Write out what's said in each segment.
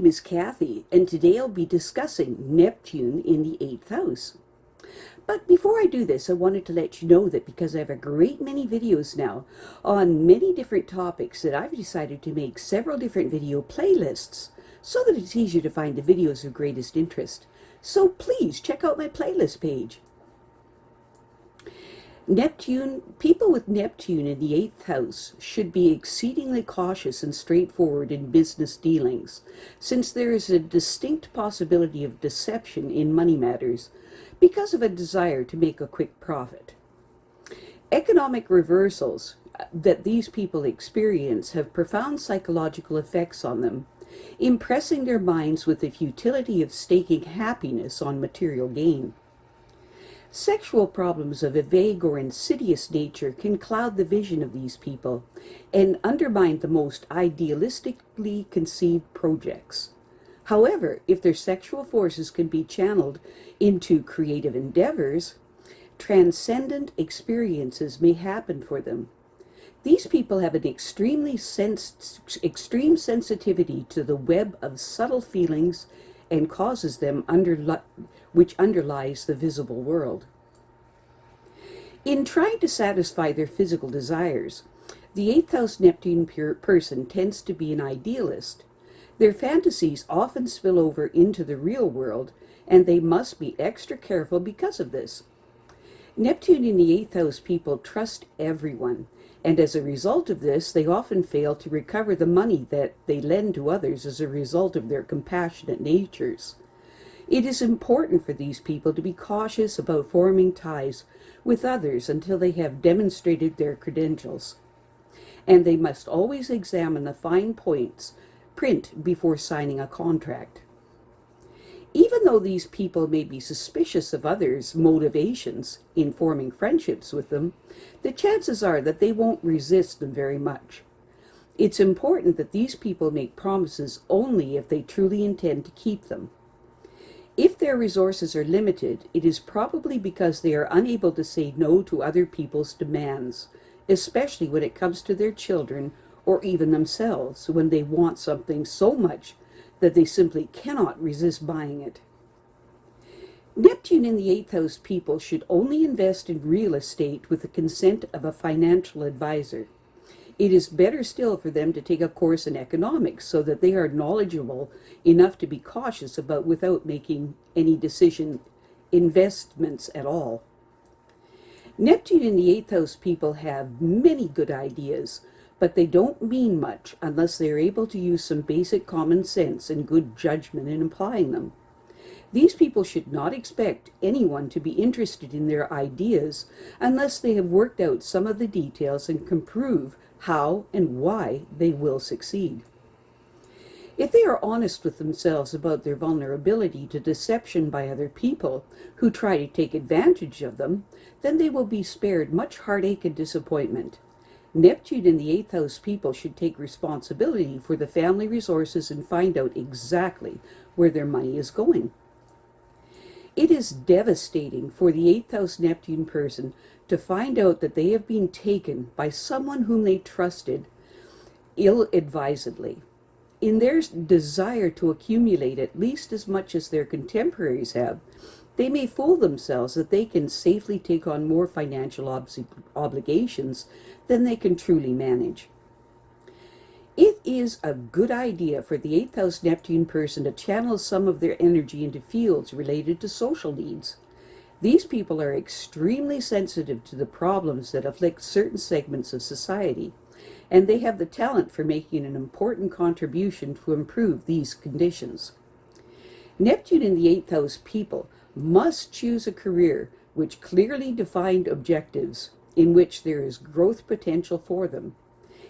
name is Kathy, and today I'll be discussing Neptune in the 8th house. But before I do this, I wanted to let you know that because I have a great many videos now on many different topics, that I've decided to make several different video playlists so that it's easier to find the videos of greatest interest. So please check out my playlist page. People with Neptune in the 8th house should be exceedingly cautious and straightforward in business dealings, since there is a distinct possibility of deception in money matters because of a desire to make a quick profit. Economic reversals that these people experience have profound psychological effects on them, impressing their minds with the futility of staking happiness on material gain. Sexual problems of a vague or insidious nature can cloud the vision of these people and undermine the most idealistically conceived projects. However, if their sexual forces can be channeled into creative endeavors, transcendent experiences may happen for them. These people have an extreme sensitivity to the web of subtle feelings and causes them which underlies the visible world. In trying to satisfy their physical desires, the 8th house Neptune person tends to be an idealist. Their fantasies often spill over into the real world, and they must be extra careful because of this. Neptune in the 8th house people trust everyone, and as a result of this, they often fail to recover the money that they lend to others as a result of their compassionate natures. It is important for these people to be cautious about forming ties with others until they have demonstrated their credentials. And they must always examine the fine print before signing a contract. Even though these people may be suspicious of others' motivations in forming friendships with them, the chances are that they won't resist them very much. It's important that these people make promises only if they truly intend to keep them. If their resources are limited, it is probably because they are unable to say no to other people's demands, especially when it comes to their children or even themselves, when they want something so much that they simply cannot resist buying it. Neptune in the 8th house people should only invest in real estate with the consent of a financial advisor. It is better still for them to take a course in economics so that they are knowledgeable enough to be cautious about without making any investments at all. Neptune in the 8th house people have many good ideas, but they don't mean much unless they are able to use some basic common sense and good judgment in applying them. These people should not expect anyone to be interested in their ideas unless they have worked out some of the details and can prove how and why they will succeed. If they are honest with themselves about their vulnerability to deception by other people who try to take advantage of them, then they will be spared much heartache and disappointment. Neptune in the 8th house people should take responsibility for the family resources and find out exactly where their money is going. It is devastating for the 8th house Neptune person to find out that they have been taken by someone whom they trusted ill-advisedly. In their desire to accumulate at least as much as their contemporaries have, they may fool themselves that they can safely take on more financial obligations than they can truly manage. It is a good idea for the 8th house Neptune person to channel some of their energy into fields related to social needs. These people are extremely sensitive to the problems that afflict certain segments of society, and they have the talent for making an important contribution to improve these conditions. Neptune in the 8th house people must choose a career with clearly defined objectives in which there is growth potential for them.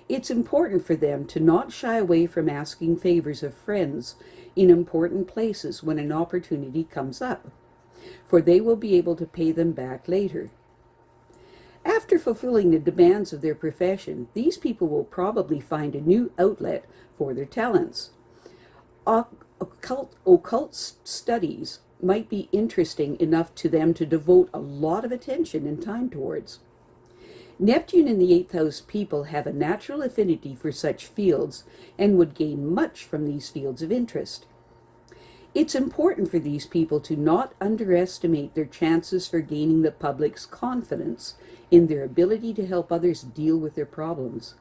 It's important for them to not shy away from asking favors of friends in important places when an opportunity comes up, for they will be able to pay them back later. After fulfilling the demands of their profession, these people will probably find a new outlet for their talents. Occult studies might be interesting enough to them to devote a lot of attention and time towards. Neptune in the 8th house people have a natural affinity for such fields and would gain much from these fields of interest. It's important for these people to not underestimate their chances for gaining the public's confidence in their ability to help others deal with their problems.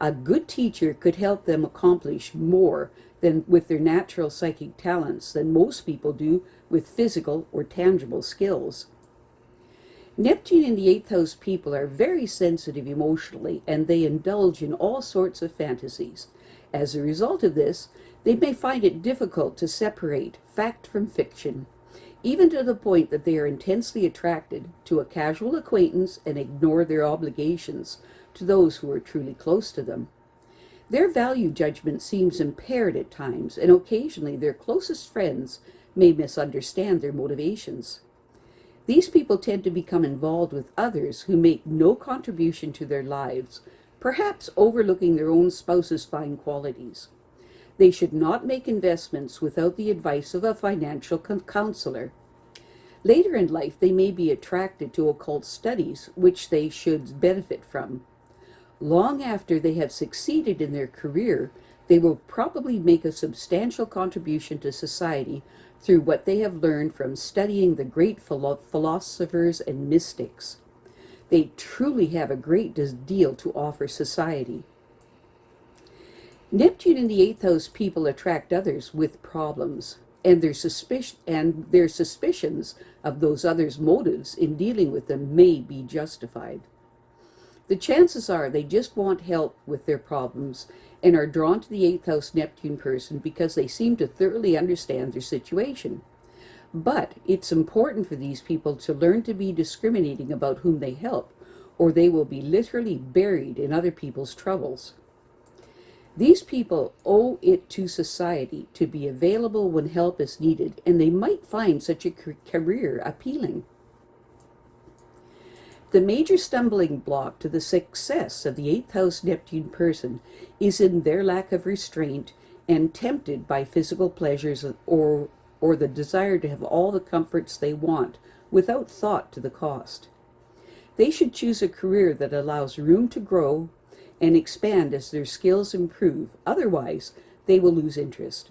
A good teacher could help them accomplish more than with their natural psychic talents than most people do with physical or tangible skills. Neptune in the 8th house people are very sensitive emotionally, and they indulge in all sorts of fantasies. As a result of this, they may find it difficult to separate fact from fiction, even to the point that they are intensely attracted to a casual acquaintance and ignore their obligations to those who are truly close to them. Their value judgment seems impaired at times, and occasionally their closest friends may misunderstand their motivations. These people tend to become involved with others who make no contribution to their lives, perhaps overlooking their own spouse's fine qualities. They should not make investments without the advice of a financial counselor. Later in life, they may be attracted to occult studies, which they should benefit from. Long after they have succeeded in their career, they will probably make a substantial contribution to society through what they have learned from studying the great philosophers and mystics. They truly have a great deal to offer society. Neptune in the 8th house people attract others with problems, and their suspicions of those others' motives in dealing with them may be justified. The chances are they just want help with their problems and are drawn to the 8th house Neptune person because they seem to thoroughly understand their situation. But it's important for these people to learn to be discriminating about whom they help, or they will be literally buried in other people's troubles. These people owe it to society to be available when help is needed, and they might find such a career appealing. The major stumbling block to the success of the 8th house Neptune person is in their lack of restraint and tempted by physical pleasures or the desire to have all the comforts they want without thought to the cost. They should choose a career that allows room to grow and expand as their skills improve. Otherwise, they will lose interest.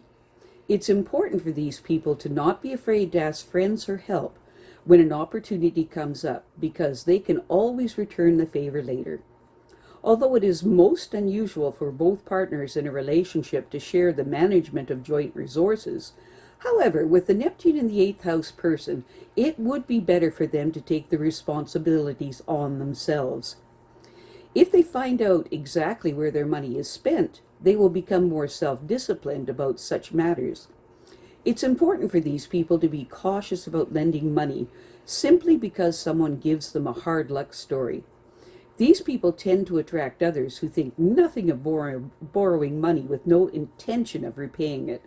It's important for these people to not be afraid to ask friends for help when an opportunity comes up, because they can always return the favor later. Although it is most unusual for both partners in a relationship to share the management of joint resources, however, with the Neptune in the 8th house person, it would be better for them to take the responsibilities on themselves. If they find out exactly where their money is spent, they will become more self-disciplined about such matters. It's important for these people to be cautious about lending money simply because someone gives them a hard luck story. These people tend to attract others who think nothing of borrowing money with no intention of repaying it.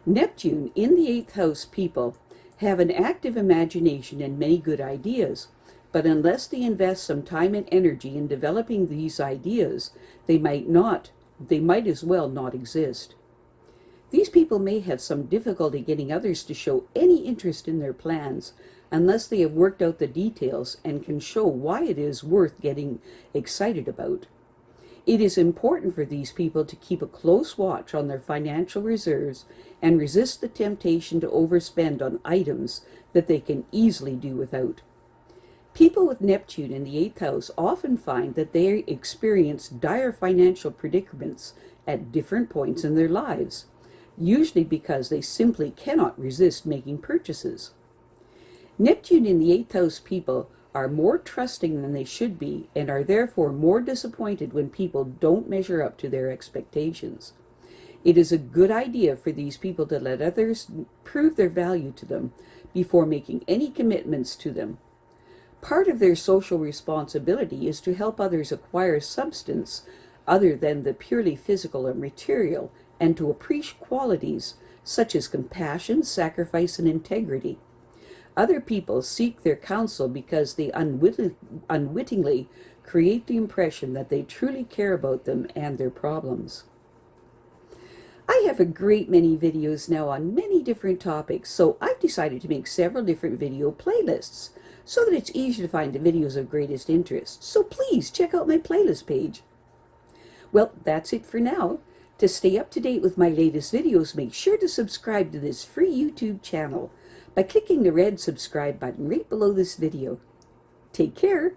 Neptune in the 8th house people have an active imagination and many good ideas, but unless they invest some time and energy in developing these ideas, they might as well not exist. These people may have some difficulty getting others to show any interest in their plans unless they have worked out the details and can show why it is worth getting excited about. It is important for these people to keep a close watch on their financial reserves and resist the temptation to overspend on items that they can easily do without. People with Neptune in the 8th house often find that they experience dire financial predicaments at different points in their lives, usually because they simply cannot resist making purchases. Neptune in the 8th house people are more trusting than they should be and are therefore more disappointed when people don't measure up to their expectations. It is a good idea for these people to let others prove their value to them before making any commitments to them. Part of their social responsibility is to help others acquire substance other than the purely physical or material, and to appreciate qualities such as compassion, sacrifice, and integrity. Other people seek their counsel because they unwittingly create the impression that they truly care about them and their problems. I have a great many videos now on many different topics, so I've decided to make several different video playlists. so that it's easy to find the videos of greatest interest. So please check out my playlist page. Well, that's it for now. To stay up to date with my latest videos, make sure to subscribe to this free YouTube channel by clicking the red subscribe button right below this video. Take care.